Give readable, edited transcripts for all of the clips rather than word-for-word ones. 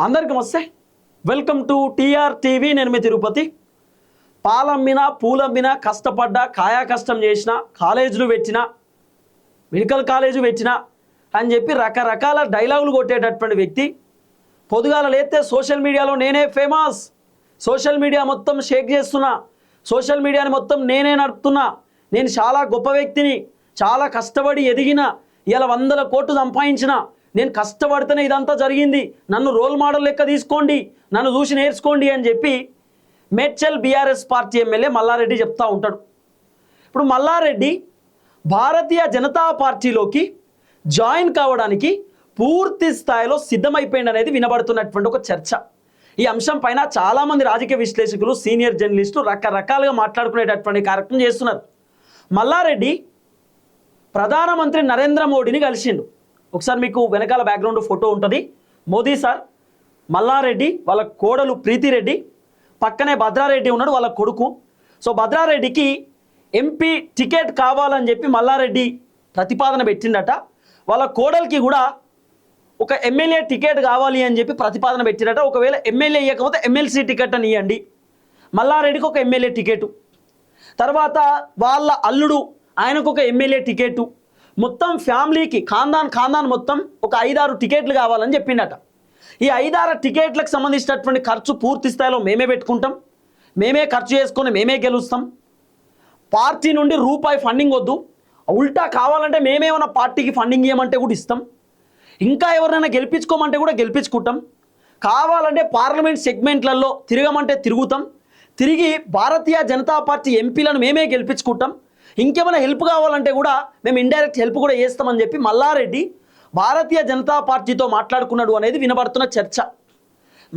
అందరికీ నమస్తే. Welcome to TR TV. నేను మీ తిరుపతి. పాలమ్మినా పూలమ్మినా కష్టపడ్డా కాయా కష్టం చేసిన కాలేజీలు పెట్టిన మెడికల్ కాలేజీ పెట్టిన అని చెప్పి రకరకాల డైలాగులు కొట్టేటటువంటి వ్యక్తి పొద్దుగాల లేస్తే సోషల్ మీడియాలో నేనే ఫేమస్, సోషల్ మీడియా మొత్తం షేక్ చేస్తున్నా, సోషల్ మీడియాని మొత్తం నేనే నడుపుతున్నా, నేను చాలా గొప్ప వ్యక్తిని, చాలా కష్టపడి ఎదిగిన, ఇలా 100 కోట్లు సంపాదించిన, నేను కష్టపడితేనే ఇదంతా జరిగింది, నన్ను రోల్ మోడల్ లెక్క తీసుకోండి, నన్ను చూసి నేర్చుకోండి అని చెప్పి Medchal BRS party MLA Mallareddy చెప్తా ఉంటాడు. ఇప్పుడు మల్లారెడ్డి భారతీయ జనతా పార్టీలోకి జాయిన్ కావడానికి పూర్తి స్థాయిలో సిద్ధమైపోయింది అనేది వినబడుతున్నటువంటి ఒక చర్చ. ఈ అంశం పైన చాలామంది రాజకీయ విశ్లేషకులు, సీనియర్ జర్నలిస్టులు రకరకాలుగా మాట్లాడుకునేటటువంటి కార్యక్రమం చేస్తున్నారు. మల్లారెడ్డి ప్రధానమంత్రి నరేంద్ర మోడీని కలిసిండు. ఒకసారి మీకు వెనకాల బ్యాక్గ్రౌండ్ ఫోటో ఉంటుంది. మోదీ సార్, మల్లారెడ్డి వాళ్ళ కోడలు ప్రీతిరెడ్డి, పక్కనే భద్రారెడ్డి ఉన్నాడు వాళ్ళ కొడుకు. సో భద్రారెడ్డికి ఎంపీ టికెట్ కావాలని చెప్పి మల్లారెడ్డి ప్రతిపాదన పెట్టిండట. వాళ్ళ కోడలికి కూడా ఒక ఎమ్మెల్యే టికెట్ కావాలి అని చెప్పి ప్రతిపాదన పెట్టిండట. ఒకవేళ ఎమ్మెల్యే ఇవ్వకపోతే ఎమ్మెల్సీ టికెట్ అని ఇవ్వండి, మల్లారెడ్డికి ఒక ఎమ్మెల్యే టికెట్, తర్వాత వాళ్ళ అల్లుడు ఆయనకు ఒక ఎమ్మెల్యే టికెట్, మొత్తం ఫ్యామిలీకి ఖాందాన్ మొత్తం ఒక 5-6 టికెట్లు కావాలని చెప్పిండట. ఈ 5-6 టికెట్లకు సంబంధించినటువంటి ఖర్చు పూర్తి స్థాయిలో మేమే పెట్టుకుంటాం, మేమే ఖర్చు చేసుకొని మేమే గెలుస్తాం, పార్టీ నుండి రూపాయి ఫండింగ్ వద్దు, ఉల్టా కావాలంటే మేమేమన్నా పార్టీకి ఫండింగ్ ఇవ్వమంటే కూడా ఇస్తాం, ఇంకా ఎవరినైనా గెలిపించుకోమంటే కూడా గెలిపించుకుంటాం, కావాలంటే పార్లమెంట్ సెగ్మెంట్లలో తిరగమంటే తిరుగుతాం, తిరిగి భారతీయ జనతా పార్టీ ఎంపీలను మేమే గెలిపించుకుంటాం, ఇంకేమైనా హెల్ప్ కావాలంటే కూడా మేము ఇండైరెక్ట్ హెల్ప్ కూడా చేస్తామని చెప్పి మల్లారెడ్డి భారతీయ జనతా పార్టీతో మాట్లాడుకున్నాడు అనేది వినబడుతున్న చర్చ.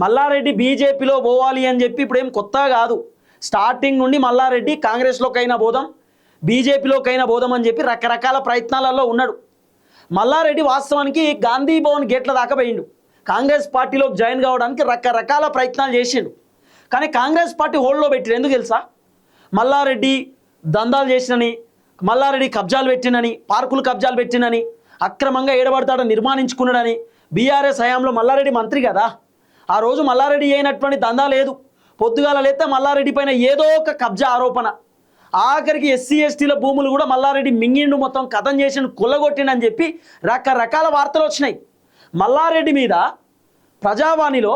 మల్లారెడ్డి బీజేపీలో పోవాలి అని చెప్పి ఇప్పుడు ఏం కొత్తగా కాదు. స్టార్టింగ్ నుండి మల్లారెడ్డి కాంగ్రెస్లోకైనా పోదాం, బీజేపీలోకైనా పోదాం అని చెప్పి రకరకాల ప్రయత్నాలలో ఉన్నాడు. మల్లారెడ్డి వాస్తవానికి గాంధీ భవన్ గేట్ల దాకా పోయిండు. కాంగ్రెస్ పార్టీలోకి జాయిన్ కావడానికి రకరకాల ప్రయత్నాలు చేసిండు. కానీ కాంగ్రెస్ పార్టీ హోల్డ్లో పెట్టిరు. ఎందుకు తెలుసా? మల్లారెడ్డి దందాలు చేసినని, మల్లారెడ్డి కబ్జాలు పెట్టినని, పార్కులు కబ్జాలు పెట్టినని, అక్రమంగా ఏడబడతాడ నిర్మాణించుకున్నాడని. బీఆర్ఎస్ హయాంలో మల్లారెడ్డి మంత్రి కదా, ఆ రోజు మల్లారెడ్డి అయినటువంటి దందా లేదు. పొద్దుగాల లేస్తే మల్లారెడ్డి పైన ఏదో ఒక కబ్జా ఆరోపణ, ఆఖరికి ఎస్సీ ఎస్టీల భూములు కూడా మల్లారెడ్డి మింగిండు, మొత్తం కథం చేసిండు, కొల్లగొట్టిండని చెప్పి రకరకాల వార్తలు వచ్చినాయి. మల్లారెడ్డి మీద ప్రజావాణిలో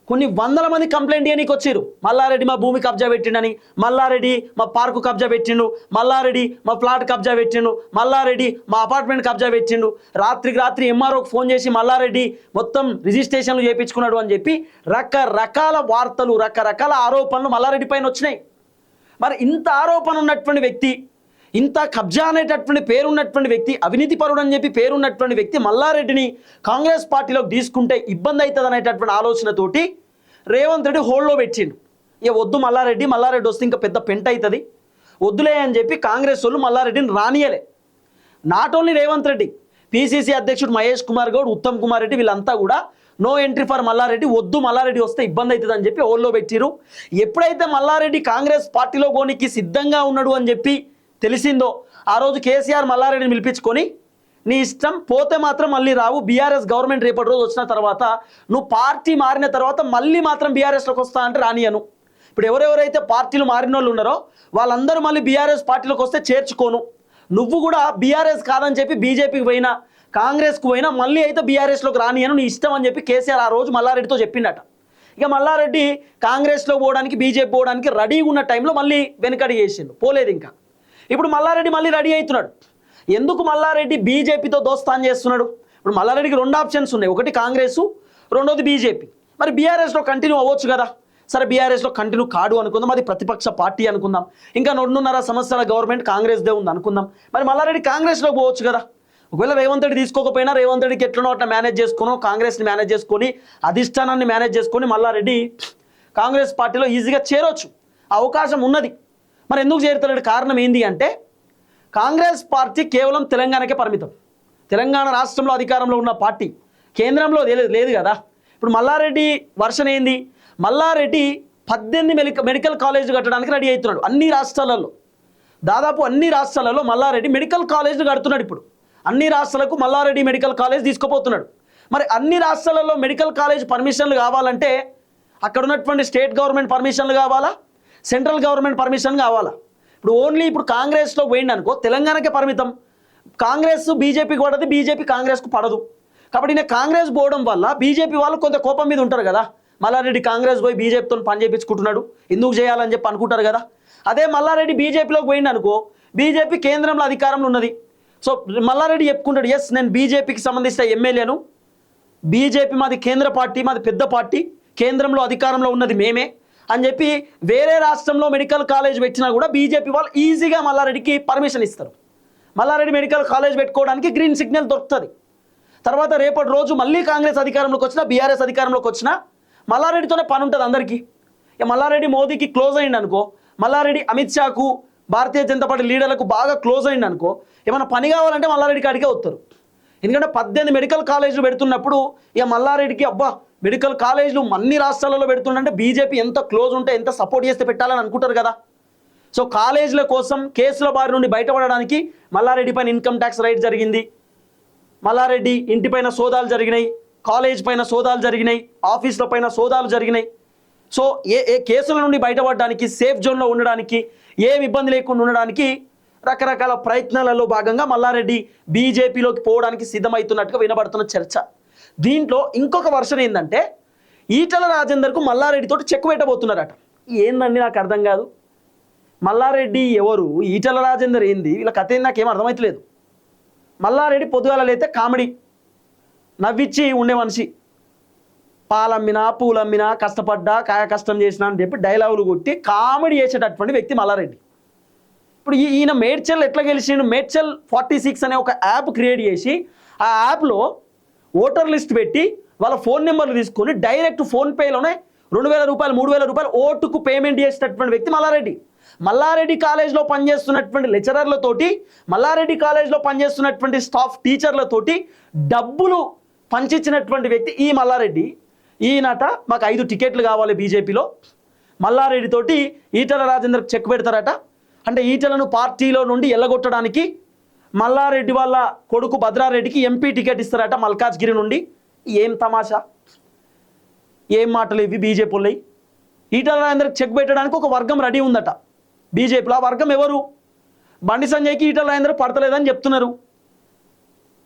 కొన్ని 100 మంది కంప్లైంట్ చేయడానికి వచ్చారు. మల్లారెడ్డి మా భూమి కబ్జా పెట్టిండని, మల్లారెడ్డి మా పార్కు కబ్జా పెట్టిండు, మల్లారెడ్డి మా ఫ్లాట్ కబ్జా పెట్టిండు, మల్లారెడ్డి మా అపార్ట్మెంట్ కబ్జా పెట్టిండు, రాత్రికి రాత్రి ఎంఆర్ఓకి ఫోన్ చేసి మల్లారెడ్డి మొత్తం రిజిస్ట్రేషన్లు చేయించుకున్నాడు అని చెప్పి రకరకాల వార్తలు, రకరకాల ఆరోపణలు మల్లారెడ్డి పైన వచ్చినాయి. మరి ఇంత ఆరోపణ ఉన్నటువంటి వ్యక్తి, ఇంత కబ్జా అనేటటువంటి పేరున్నటువంటి వ్యక్తి, అవినీతి పరుడు అని చెప్పి పేరున్నటువంటి వ్యక్తి మల్లారెడ్డిని కాంగ్రెస్ పార్టీలోకి తీసుకుంటే ఇబ్బంది అవుతుంది అనేటటువంటి ఆలోచనతోటి రేవంత్ రెడ్డి హోల్డ్లో పెట్టిండు. ఇక వద్దు మల్లారెడ్డి వస్తే ఇంకా పెద్ద పెంట అవుతుంది, వద్దులే అని చెప్పి కాంగ్రెస్ వాళ్ళు మల్లారెడ్డిని రానియలే. Not only Revanth Reddy, PCC అధ్యక్షుడు మహేష్ కుమార్ గౌడ్, ఉత్తమ్ కుమార్ రెడ్డి, వీళ్ళంతా కూడా నో ఎంట్రీ ఫర్ మల్లారెడ్డి, వద్దు మల్లారెడ్డి వస్తే ఇబ్బంది అవుతుంది అని చెప్పి హోల్డ్లో పెట్టిరు. ఎప్పుడైతే మల్లారెడ్డి కాంగ్రెస్ పార్టీలో పోనీకి సిద్ధంగా ఉన్నాడు అని చెప్పి తెలిసిందో ఆ రోజు కేసీఆర్ మల్లారెడ్డిని పిలిపించుకొని నీ ఇష్టం, పోతే మాత్రం మళ్ళీ రావు, బీఆర్ఎస్ గవర్నమెంట్ రేపటి రోజు వచ్చిన తర్వాత నువ్వు పార్టీ మారిన తర్వాత మళ్ళీ మాత్రం బీఆర్ఎస్లోకి వస్తా అంటే రానియను. ఇప్పుడు ఎవరెవరైతే పార్టీలు మారిన వాళ్ళు ఉన్నారో వాళ్ళందరూ మళ్ళీ బీఆర్ఎస్ పార్టీలోకి వస్తే చేర్చుకోను, నువ్వు కూడా బీఆర్ఎస్ కాదని చెప్పి బీజేపీకి పోయినా కాంగ్రెస్కి పోయినా మళ్ళీ అయితే బీఆర్ఎస్లోకి రానియను, నీ ఇష్టం అని చెప్పి కేసీఆర్ ఆ రోజు మల్లారెడ్డితో చెప్పిండట. ఇక మల్లారెడ్డి కాంగ్రెస్లో పోవడానికి బీజేపీ పోవడానికి రెడీగా ఉన్న టైంలో మళ్ళీ వెనకడి చేసిండు, పోలేదు. ఇంకా ఇప్పుడు మల్లారెడ్డి మళ్ళీ రెడీ అవుతున్నాడు. ఎందుకు మల్లారెడ్డి బీజేపీతో దోస్తాన్ చేస్తున్నాడు? ఇప్పుడు మల్లారెడ్డికి 2 ఆప్షన్స్ ఉన్నాయి, ఒకటి కాంగ్రెస్, రెండోది బీజేపీ. మరి బీఆర్ఎస్లో కంటిన్యూ అవ్వచ్చు కదా. సరే బీఆర్ఎస్లో కంటిన్యూ కాడు అనుకుందాం, అది ప్రతిపక్ష పార్టీ అనుకుందాం, ఇంకా 2.5 సంవత్సరాల గవర్నమెంట్ కాంగ్రెస్దే ఉంది అనుకుందాం. మరి మల్లారెడ్డి కాంగ్రెస్లో పోవచ్చు కదా. ఒకవేళ రేవంత్ రెడ్డి తీసుకోకపోయినా రేవంత్ రెడ్డికి ఎట్లనో అట్లా మేనేజ్ చేసుకుని, కాంగ్రెస్ని మేనేజ్ చేసుకొని, అధిష్టానాన్ని మేనేజ్ చేసుకొని మల్లారెడ్డి కాంగ్రెస్ పార్టీలో ఈజీగా చేరవచ్చు, అవకాశం ఉన్నది. మరి ఎందుకు చేరుతలేడు? కారణం ఏంటి అంటే కాంగ్రెస్ పార్టీ కేవలం తెలంగాణకే పరిమితం. తెలంగాణ రాష్ట్రంలో అధికారంలో ఉన్న పార్టీ, కేంద్రంలో లేదు కదా. ఇప్పుడు మల్లారెడ్డి వర్షన్ ఏంది? మల్లారెడ్డి 18 మెడికల్ కాలేజీలు కట్టడానికి రెడీ అవుతున్నాడు. అన్ని రాష్ట్రాలలో, దాదాపు అన్ని రాష్ట్రాలలో మల్లారెడ్డి మెడికల్ కాలేజీలు కడుతున్నాడు. ఇప్పుడు అన్ని రాష్ట్రాలకు మల్లారెడ్డి మెడికల్ కాలేజ్ తీసుకుపోతున్నాడు. మరి అన్ని రాష్ట్రాలలో మెడికల్ కాలేజ్ పర్మిషన్లు కావాలంటే అక్కడ ఉన్నటువంటి స్టేట్ గవర్నమెంట్ పర్మిషన్లు కావాలా, సెంట్రల్ గవర్నమెంట్ పర్మిషన్ కావాలా? ఇప్పుడు కాంగ్రెస్లో పోయింది అనుకో, తెలంగాణకే పరిమితం. కాంగ్రెస్ బీజేపీకి పడదు, బీజేపీ కాంగ్రెస్కు పడదు. కాబట్టి నేను కాంగ్రెస్ పోవడం వల్ల బీజేపీ వాళ్ళు కొంత కోపం మీద ఉంటారు కదా. మల్లారెడ్డి కాంగ్రెస్ పోయి బీజేపీతో పని చేయించుకుంటున్నాడు, ఎందుకు చేయాలని చెప్పి అనుకుంటారు కదా. అదే మల్లారెడ్డి బీజేపీలోకి పోయింది అనుకో, బీజేపీ కేంద్రంలో అధికారంలో ఉన్నది. సో మల్లారెడ్డి చెప్పుకుంటాడు, ఎస్ నేను బీజేపీకి సంబంధించిన ఎమ్మెల్యేను, బీజేపీ మాది కేంద్ర పార్టీ, మాది పెద్ద పార్టీ, కేంద్రంలో అధికారంలో ఉన్నది మేమే అని చెప్పి వేరే రాష్ట్రంలో మెడికల్ కాలేజ్ పెట్టినా కూడా బీజేపీ వాళ్ళు ఈజీగా మల్లారెడ్డికి పర్మిషన్ ఇస్తారు. మల్లారెడ్డి మెడికల్ కాలేజ్ పెట్టుకోవడానికి గ్రీన్ సిగ్నల్ దొరుకుతుంది. తర్వాత రేపటి రోజు మళ్ళీ కాంగ్రెస్ అధికారంలోకి వచ్చినా, బీఆర్ఎస్ అధికారంలోకి వచ్చినా మల్లారెడ్డితోనే పని ఉంటుంది అందరికీ. ఇక మల్లారెడ్డి మోదీకి క్లోజ్ అయ్యింది అనుకో, మల్లారెడ్డి అమిత్ షాకు, భారతీయ జనతా పార్టీ లీడర్లకు బాగా క్లోజ్ అయ్యింది అనుకో, ఏమైనా పని కావాలంటే మల్లారెడ్డి కాడికే వస్తారు. ఎందుకంటే 18 మెడికల్ కాలేజీలు పెడుతున్నప్పుడు ఇక మల్లారెడ్డికి అబ్బా మెడికల్ కాలేజీలు అన్ని రాష్ట్రాలలో పెడుతుండంటే బీజేపీ ఎంత క్లోజ్ ఉంటే, ఎంత సపోర్ట్ చేస్తే పెట్టాలని అనుకుంటారు కదా. సో కాలేజీల కోసం కేసుల బారి నుండి బయటపడడానికి మల్లారెడ్డి పైన ఇన్కమ్ ట్యాక్స్ రైడ్ జరిగింది, మల్లారెడ్డి ఇంటిపైన సోదాలు జరిగినాయి, కాలేజ్ పైన సోదాలు జరిగినాయి, ఆఫీసుల పైన సోదాలు జరిగినాయి. సో ఏ కేసుల నుండి బయటపడడానికి, సేఫ్ జోన్లో ఉండడానికి, ఏం ఇబ్బంది లేకుండా ఉండడానికి రకరకాల ప్రయత్నాలలో భాగంగా మల్లారెడ్డి బీజేపీలోకి పోవడానికి సిద్ధమవుతున్నట్టుగా వినబడుతున్న చర్చ. దీంట్లో ఇంకొక వర్షన్ ఏంటంటే ఈటల రాజేందర్కు మల్లారెడ్డితో చెక్ పెట్టబోతున్నారట. ఏందండి నాకు అర్థం కాదు. మల్లారెడ్డి ఎవరు, ఈటల రాజేందర్ ఏంది, వీళ్ళ కథ ఏంది నాకేం అర్థమవుతలేదు. మల్లారెడ్డి పొద్దుగాలైతే కామెడీ నవ్విచ్చి ఉండే మనిషి, పాలమ్మినా పూలమ్మినా కష్టపడ్డా కాయ కష్టం చేసినా అని చెప్పి డైలాగులు కొట్టి కామెడీ చేసేటటువంటి వ్యక్తి మల్లారెడ్డి. ఇప్పుడు ఈయన మేడ్చల్ ఎట్లా గెలిచిండు, మేడ్చల్ 46 అనే ఒక యాప్ క్రియేట్ చేసి ఆ యాప్లో ఓటర్ లిస్ట్ పెట్టి వాళ్ళ ఫోన్ నెంబర్లు తీసుకొని డైరెక్ట్ ఫోన్పేలోనే 2000 రూపాయలు 3000 రూపాయలు ఓటుకు పేమెంట్ చేసేటటువంటి వ్యక్తి మల్లారెడ్డి. మల్లారెడ్డి కాలేజ్లో పనిచేస్తున్నటువంటి లెక్చరర్లతోటి, మల్లారెడ్డి కాలేజ్లో పనిచేస్తున్నటువంటి స్టాఫ్ టీచర్లతోటి డబ్బులు పంచిచ్చినటువంటి వ్యక్తి ఈ మల్లారెడ్డి. ఈయనట మాకు 5 టికెట్లు కావాలి బీజేపీలో, మల్లారెడ్డితోటి ఈటల రాజేందర్కి చెక్ పెడతారట. అంటే ఈటలను పార్టీలో నుండి ఎల్లగొట్టడానికి మల్లారెడ్డి వాళ్ళ కొడుకు భద్రారెడ్డికి ఎంపీ టికెట్ ఇస్తారట మల్కాజ్గిరి నుండి. ఏం తమాషా, ఏం మాటలు ఇవి బీజేపీ వాళ్ళవి. ఈటల రాజేందర్కి చెక్ పెట్టడానికి ఒక వర్గం రెడీ ఉందట బీజేపీలో. ఆ వర్గం ఎవరు? బండి సంజయ్కి ఈటల రాజేందర్ పడతలేదని చెప్తున్నారు,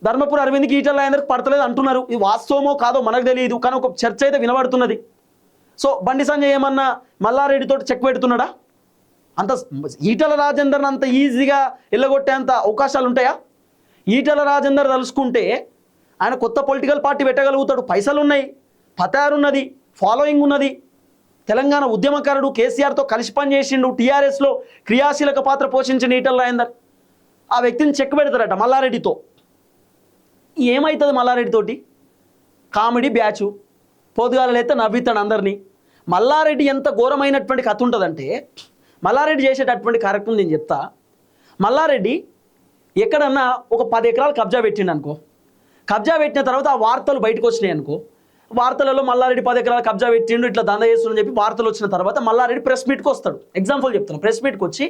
ధర్మపురి అరవింద్కి ఈటల రాజేందర్కి పడతలేదు అంటున్నారు. ఇది వాస్తవమో కాదో మనకు తెలియదు, కానీ ఒక చర్చ అయితే వినబడుతున్నది. సో బండి సంజయ్ ఏమన్నా మల్లారెడ్డితో చెక్ పెడుతున్నాడా? అంత ఈటల రాజేందర్ని అంత ఈజీగా ఎల్లగొట్టేంత అవకాశాలు ఉంటాయా? ఈటల రాజేందర్ తలుసుకుంటే ఆయన కొత్త పొలిటికల్ పార్టీ పెట్టగలుగుతాడు, పైసలు ఉన్నాయి, పతారు ఉన్నది, ఫాలోయింగ్ ఉన్నది. తెలంగాణ ఉద్యమకారుడు, కేసీఆర్తో కలిసి పనిచేసిండు, టీఆర్ఎస్లో క్రియాశీలక పాత్ర పోషించిన ఈటల రాజేందర్ ఆ వ్యక్తిని చెక్ పెడతారట మల్లారెడ్డితో. ఏమవుతుంది మల్లారెడ్డితోటి? కామెడీ బ్యాచు, పొద్దుగాలైతే నవ్విస్తాడు అందరినీ. మల్లారెడ్డి ఎంత ఘోరమైనటువంటి కథ ఉంటుందంటే, మల్లారెడ్డి చేసేటటువంటి కార్యక్రమం నేను చెప్తా. మల్లారెడ్డి ఎక్కడన్నా ఒక 10 ఎకరాలు కబ్జా పెట్టిండు అనుకో, కబ్జా పెట్టిన తర్వాత ఆ వార్తలు బయటకు వచ్చినాయి అనుకో, వార్తలలో మల్లారెడ్డి 10 ఎకరాలు కబ్జా పెట్టిండు ఇట్లా దందా చేస్తుందని చెప్పి వార్తలు వచ్చిన తర్వాత మల్లారెడ్డి ప్రెస్ మీట్కి వస్తాడు. ఎగ్జాంపుల్ చెప్తాను, ప్రెస్ మీట్కి వచ్చి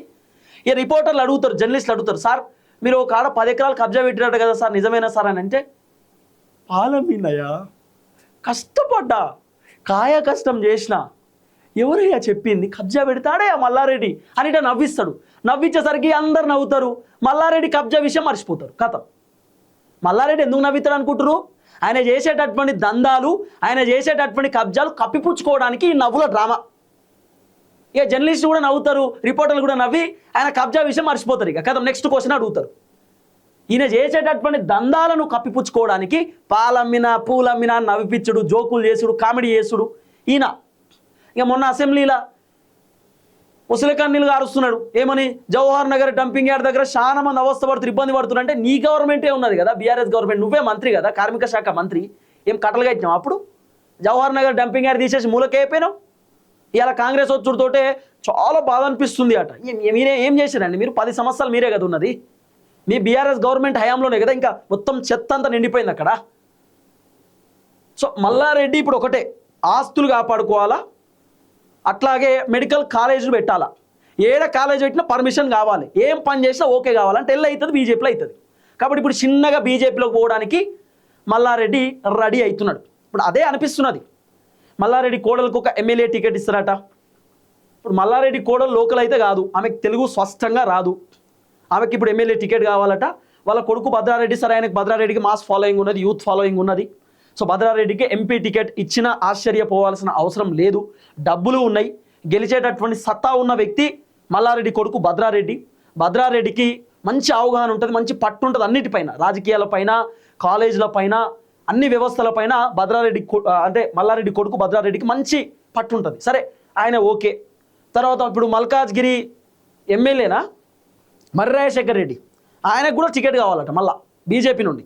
ఈ రిపోర్టర్లు అడుగుతారు, జర్నలిస్టులు అడుగుతారు, సార్ మీరు ఒక ఆడ 10 ఎకరాలు కబ్జా పెట్టినట్టు కదా సార్, నిజమేనా సార్ అని అంటే, పాలమిన్నయ్యా కష్టపడ్డా, కాయ కష్టం చేసిన, ఎవరయ్యా చెప్పింది, కబ్జా పెడతాడే ఆ మల్లారెడ్డి అని నవ్విస్తాడు. నవ్వించేసరికి అందరు నవ్వుతారు, మల్లారెడ్డి కబ్జా విషయం మర్చిపోతారు. కథం. మల్లారెడ్డి ఎందుకు నవ్వుతారు అనుకుంటారు? ఆయన చేసేటటువంటి దందాలు, ఆయన చేసేటటువంటి కబ్జాలు కప్పిపుచ్చుకోవడానికి ఈ నవ్వుల డ్రామా. ఇక జర్నలిస్టు కూడా నవ్వుతారు, రిపోర్టర్లు కూడా నవ్వి ఆయన కబ్జా విషయం మర్చిపోతారు. ఇక కథం, నెక్స్ట్ క్వశ్చన్ అడుగుతారు. ఈయన చేసేటటువంటి దందాలను కప్పిపుచ్చుకోవడానికి పాలమ్మినా పూలమ్మినా నవ్విపిచ్చుడు, జోకులు చేసుడు, కామెడీ చేసుడు ఈయన. ఇక మొన్న అసెంబ్లీలో ముసలికన్నీలు గారుస్తున్నాడు, ఏమని, జవహర్ నగర్ డంపింగ్ యార్డ్ దగ్గర చాలా మంది అవస్థ పడుతున్నారు, ఇబ్బంది పడుతున్నారు. అంటే నీ గవర్నమెంటే ఉన్నది కదా, బీఆర్ఎస్ గవర్నమెంట్, నువ్వే మంత్రి కదా, కార్మిక శాఖ మంత్రి, ఏం కట్టలుగా ఇచ్చినావు? అప్పుడు జవహర్ నగర్ డంపింగ్ యార్డ్ తీసేసి మూలకైపోయినావు. ఇలా కాంగ్రెస్ వచ్చుడితోటే చాలా బాధ అనిపిస్తుంది అట. మీరే ఏం చేశారండి మీరు? 10 సంవత్సరాలు మీరే కదా ఉన్నది, మీ బీఆర్ఎస్ గవర్నమెంట్ హయాంలోనే కదా, ఇంకా మొత్తం చెత్త అంతా నిండిపోయింది అక్కడ. సో మల్లారెడ్డి ఇప్పుడు ఒకటే, ఆస్తులు కాపాడుకోవాలా, అట్లాగే మెడికల్ కాలేజీలు పెట్టాలా, ఏడ కాలేజ్ పెట్టినా పర్మిషన్ కావాలి, ఏం పని చేసినా ఓకే కావాలంటే ఎల్లు అవుతుంది, బీజేపీలో అవుతుంది. కాబట్టి ఇప్పుడు చిన్నగా బీజేపీలోకి పోవడానికి మల్లారెడ్డి రెడీ అవుతున్నాడు. ఇప్పుడు అదే అనిపిస్తున్నది. మల్లారెడ్డి కోడలకు ఒక ఎమ్మెల్యే టికెట్ ఇస్తారట. ఇప్పుడు మల్లారెడ్డి కోడలు లోకల్ అయితే కాదు, ఆమెకు తెలుగు స్పష్టంగా రాదు. ఆమెకి ఇప్పుడు ఎమ్మెల్యే టికెట్ కావాలట. వాళ్ళ కొడుకు భద్రారెడ్డి, సరే ఆయనకు భద్రారెడ్డికి మాస్ ఫాలోయింగ్ ఉన్నది, యూత్ ఫాలోయింగ్ ఉన్నది. సో భద్రారెడ్డికి ఎంపీ టికెట్ ఇచ్చినా ఆశ్చర్యపోవాల్సిన అవసరం లేదు. డబ్బులు ఉన్నాయి, గెలిచేటటువంటి సత్తా ఉన్న వ్యక్తి మల్లారెడ్డి కొడుకు భద్రారెడ్డి. భద్రారెడ్డికి మంచి అవగాహన ఉంటుంది, మంచి పట్టు ఉంటుంది అన్నిటిపైన, రాజకీయాలపైన, కాలేజీలపైన, అన్ని వ్యవస్థలపైన భద్రారెడ్డి అంటే మల్లారెడ్డి కొడుకు భద్రారెడ్డికి మంచి పట్టు ఉంటుంది. సరే ఆయన ఓకే. తర్వాత ఇప్పుడు మల్కాజ్గిరి ఎమ్మెల్యేనా మర్రి రాజశేఖర్ రెడ్డి, ఆయనకు కూడా టికెట్ కావాలట మళ్ళా బీజేపీ నుండి.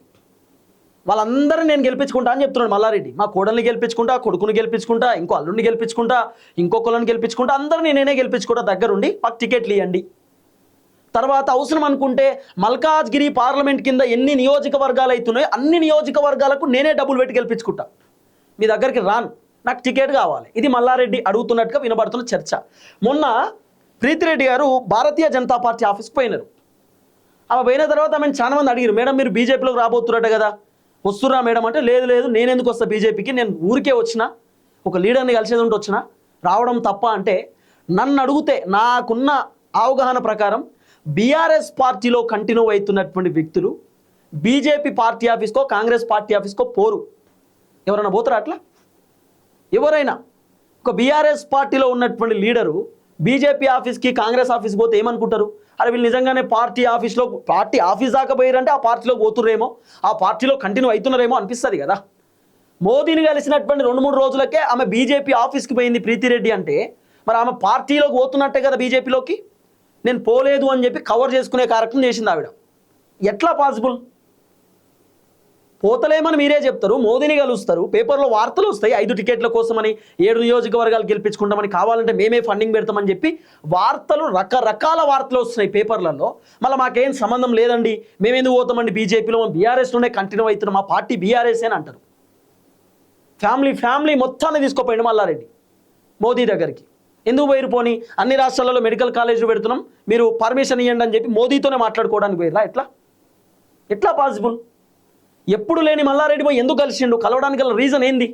వాళ్ళందరూ నేను గెలిపించుకుంటా అని చెప్తున్నాడు మల్లారెడ్డి. మా కోడల్ని గెలిపించుకుంటా, కొడుకుని గెలిపించుకుంటా, ఇంకో అల్లుడిని గెలిపించుకుంటా, ఇంకొకళ్ళని గెలిపించుకుంటా, అందరినీ నేనే గెలిపించుకుంటా దగ్గరుండి, మాకు టికెట్లు ఇవ్వండి. తర్వాత అవసరం అనుకుంటే మల్కాజ్గిరి పార్లమెంట్ కింద ఎన్ని నియోజకవర్గాలు అవుతున్నాయో అన్ని నియోజకవర్గాలకు నేనే డబ్బులు పెట్టి గెలిపించుకుంటా, మీ దగ్గరికి రాను, నాకు టికెట్ కావాలి. ఇది మల్లారెడ్డి అడుగుతున్నట్టుగా వినబడుతున్న చర్చ. మొన్న ప్రీతిరెడ్డి గారు భారతీయ జనతా పార్టీ ఆఫీస్కి పోయినారు. ఆమె పోయిన తర్వాత ఆమెను చాలా మంది అడిగారు, మేడం మీరు బీజేపీలోకి రాబోతున్నట్టు కదా, వస్తున్నా మేడం అంటే, లేదు లేదు నేను ఎందుకు వస్తా బీజేపీకి, నేను ఊరికే వచ్చిన, ఒక లీడర్ని కలిసేది ఉంటే వచ్చిన, రావడం తప్ప అంటే, నన్ను అడిగితే నాకున్న అవగాహన ప్రకారం బీఆర్ఎస్ పార్టీలో కంటిన్యూ అవుతున్నటువంటి వ్యక్తులు బీజేపీ పార్టీ ఆఫీస్కో కాంగ్రెస్ పార్టీ ఆఫీస్కో పోరు. ఎవరైనా పోతారా అట్లా? ఎవరైనా ఒక బీఆర్ఎస్ పార్టీలో ఉన్నటువంటి లీడరు బీజేపీ ఆఫీస్కి కాంగ్రెస్ ఆఫీస్కి పోతే ఏమనుకుంటారు? అరే వీళ్ళు నిజంగానే పార్టీ ఆఫీస్ దాకా పోయారంటే ఆ పార్టీలో పోతుర్రేమో, ఆ పార్టీలో కంటిన్యూ అవుతున్నారేమో అనిపిస్తుంది కదా. మోదీని కలిసినటువంటి 2-3 రోజులకే ఆమె బీజేపీ ఆఫీస్కి పోయింది ప్రీతిరెడ్డి అంటే, మరి ఆమె పార్టీలోకి పోతున్నట్టే కదా బీజేపీలోకి. నేను పోలేదు అని చెప్పి కవర్ చేసుకునే కార్యక్రమం చేసింది ఆవిడ. ఎట్లా పాసిబుల్? పోతలేమని మీరే చెప్తారు, మోదీని కలుస్తారు, పేపర్లో వార్తలు వస్తాయి 5 టికెట్ల కోసమని, 7 నియోజకవర్గాలు గెలిపించుకుంటామని, కావాలంటే మేమే ఫండింగ్ పెడతామని చెప్పి వార్తలు, రకరకాల వార్తలు వస్తున్నాయి పేపర్లలో. మళ్ళీ మాకేం సంబంధం లేదండి, మేమెందుకు పోతామండి బీజేపీలో, మేము బీఆర్ఎస్లోనే కంటిన్యూ అవుతున్నాం, మా పార్టీ బీఆర్ఎస్ అని అంటారు. ఫ్యామిలీ మొత్తాన్ని తీసుకోపోయింది మల్లారెడ్డి మోదీ దగ్గరికి. ఎందుకు పోయిరు? పోని అన్ని రాష్ట్రాలలో మెడికల్ కాలేజీలు పెడుతున్నాం, మీరు పర్మిషన్ ఇవ్వండి అని చెప్పి మోదీతోనే మాట్లాడుకోవడానికి పోయిరా? ఎట్లా పాసిబుల్? ఎప్పుడు లేని మల్లారెడ్డి పోయి ఎందుకు కలిసిండు? కలవడానికి గల రీజన్ ఏంది?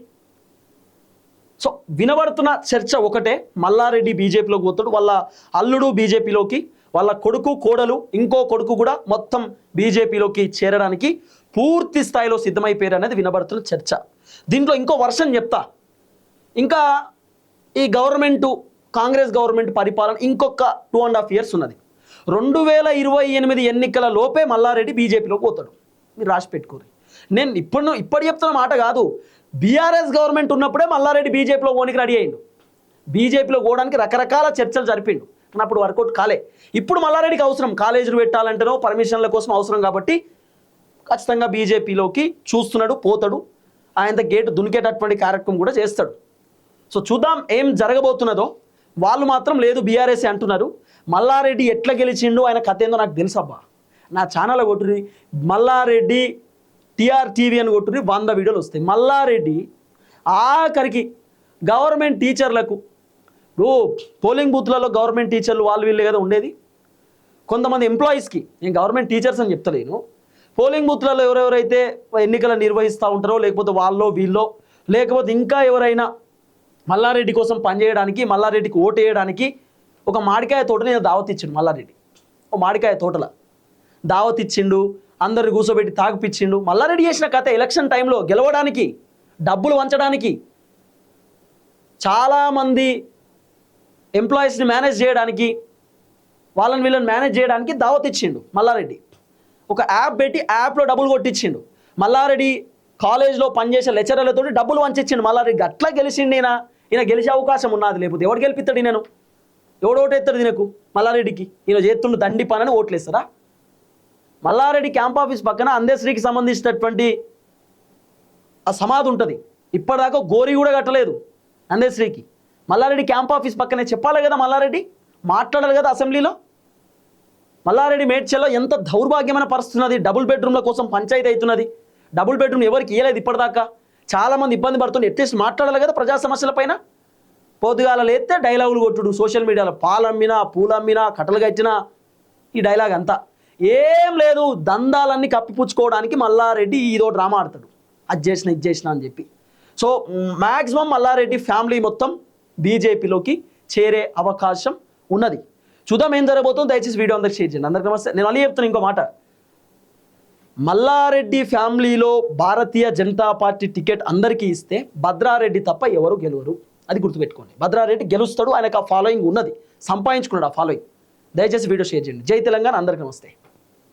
సో వినబడుతున్న చర్చ ఒకటే, మల్లారెడ్డి బీజేపీలోకి పోతాడు, వాళ్ళ అల్లుడు బీజేపీలోకి, వాళ్ళ కొడుకు కోడలు ఇంకో కొడుకు కూడా మొత్తం బీజేపీలోకి చేరడానికి పూర్తి స్థాయిలో సిద్ధమైపోయారు అనేది వినబడుతున్న చర్చ. దీంట్లో ఇంకో వర్షన్ చెప్తా. ఇంకా ఈ కాంగ్రెస్ గవర్నమెంట్ పరిపాలన ఇంకొక 2.5 years ఉన్నది. 2028 ఎన్నికల లోపే మల్లారెడ్డి బీజేపీలోకి పోతాడు. మీరు రాసి పెట్టుకోరు. నేను ఇప్పుడు చెప్తున్న మాట కాదు, బీఆర్ఎస్ గవర్నమెంట్ ఉన్నప్పుడే మల్లారెడ్డి బీజేపీలో పోనీకి రెడీ అయ్యిండు. బీజేపీలో పోవడానికి రకరకాల చర్చలు జరిపిండు, కానీ అప్పుడు వర్కౌట్ కాలే. ఇప్పుడు మల్లారెడ్డికి అవసరం, కాలేజీలు పెట్టాలంటేనో పర్మిషన్ల కోసం అవసరం కాబట్టి ఖచ్చితంగా బీజేపీలోకి చూస్తున్నాడు, పోతాడు. ఆయన గేటు దునికేటటువంటి కార్యక్రమం కూడా చేస్తాడు. సో చూద్దాం ఏం జరగబోతున్నదో. వాళ్ళు మాత్రం లేదు బీఆర్ఎస్ అంటున్నారు. మల్లారెడ్డి ఎట్లా గెలిచిండు, ఆయన కథ ఏందో నాకు తెలుసబ్బా. నా ఛానల్ కొట్టుర్రి, మల్లారెడ్డి TRTV అని కొట్టుర్రి, 100 వీడియోలు వస్తాయి. మల్లారెడ్డి ఆఖరికి గవర్నమెంట్ టీచర్లకు, పోలింగ్ బూత్లలో గవర్నమెంట్ టీచర్లు వాళ్ళు వీళ్ళే కదా ఉండేది, కొంతమంది ఎంప్లాయీస్కి, నేను గవర్నమెంట్ టీచర్స్ అని చెప్తలేను, పోలింగ్ బూత్లలో ఎవరెవరైతే ఎన్నికలు నిర్వహిస్తూ ఉంటారో, లేకపోతే వాళ్ళో వీళ్ళో, లేకపోతే ఇంకా ఎవరైనా మల్లారెడ్డి కోసం పనిచేయడానికి, మల్లారెడ్డికి ఓటు వేయడానికి ఒక మామిడికాయ తోటని దావత్ ఇచ్చిండు మల్లారెడ్డి. ఒక మామిడికాయ తోటల దావత్ ఇచ్చిండు, అందరు కూర్చోబెట్టి తాగిపిచ్చిండు. మల్లారెడ్డి చేసిన కథ ఎలక్షన్ టైంలో గెలవడానికి, డబ్బులు వంచడానికి, చాలామంది ఎంప్లాయీస్ని మేనేజ్ చేయడానికి, వాళ్ళని వీళ్ళని మేనేజ్ చేయడానికి దావత్ ఇచ్చిండు మల్లారెడ్డి. ఒక యాప్ పెట్టి యాప్లో డబ్బులు కొట్టించిండు. మల్లారెడ్డి కాలేజ్లో పనిచేసే లెక్చరర్లతో డబ్బులు వంచిచ్చిండు మల్లారెడ్డి. అట్లా గెలిచిండు ఈయన గెలిచే అవకాశం ఉన్నది. లేకపోతే ఎవడు గెలిపిస్తాడు? నేను ఎవడు ఓటేస్తాడు దీనికి? మల్లారెడ్డికి ఈయన చేస్తుండు దండి పనని ఓట్లేస్తారా? మల్లారెడ్డి క్యాంప్ ఆఫీస్ పక్కన అందశ్రీకి సంబంధించినటువంటి ఆ సమాధి ఉంటుంది, ఇప్పటిదాకా గోరీ కూడా కట్టలేదు అందశ్రీకి. మల్లారెడ్డి క్యాంప్ ఆఫీస్ పక్కనే చెప్పాలి కదా, మల్లారెడ్డి మాట్లాడాలి కదా అసెంబ్లీలో. మల్లారెడ్డి మేడ్చల్లో ఎంత దౌర్భాగ్యమైన పరిస్థితున్నది, డబుల్ బెడ్రూమ్ల కోసం పంచాయతీ అవుతున్నది. డబుల్ బెడ్రూమ్ ఎవరికి ఇవ్వలేదు ఇప్పటిదాకా, చాలామంది ఇబ్బంది పడుతుంది. అట్లీస్ట్ మాట్లాడాలి కదా ప్రజా సమస్యల పైన. పొద్దుగాల లేస్తే డైలాగులు కొట్టుడు సోషల్ మీడియాలో, పాలమ్మినా పూలమ్మినా కట్టలు కట్టినా, ఈ డైలాగ్ అంతా ఏం లేదు. దందాలన్నీ కప్పిపుచ్చుకోవడానికి మల్లారెడ్డి ఇదో డ్రామా ఆడతాడు. అది చేసిన ఇది చేసిన అని చెప్పి. సో మ్యాక్సిమం మల్లారెడ్డి ఫ్యామిలీ మొత్తం బీజేపీలోకి చేరే అవకాశం ఉన్నది. చూద్దాం ఏం జరగబోతుందో. దయచేసి వీడియో అందరికి షేర్ చేయండి. అందరికీ నమస్తే. నేను మళ్ళీ చెప్తున్నా ఇంకో మాట, మల్లారెడ్డి ఫ్యామిలీలో భారతీయ జనతా పార్టీ టికెట్ అందరికీ ఇస్తే భద్రారెడ్డి తప్ప ఎవరు గెలవరు, అది గుర్తుపెట్టుకోండి. భద్రారెడ్డి గెలుస్తాడు, ఆయనకు ఆ ఫాలోయింగ్ ఉన్నది, సంపాదించుకున్నాడు ఆ ఫాలోయింగ్. దయచేసి వీడియో షేర్ చేయండి. జై తెలంగాణ, అందరికీ నమస్తే.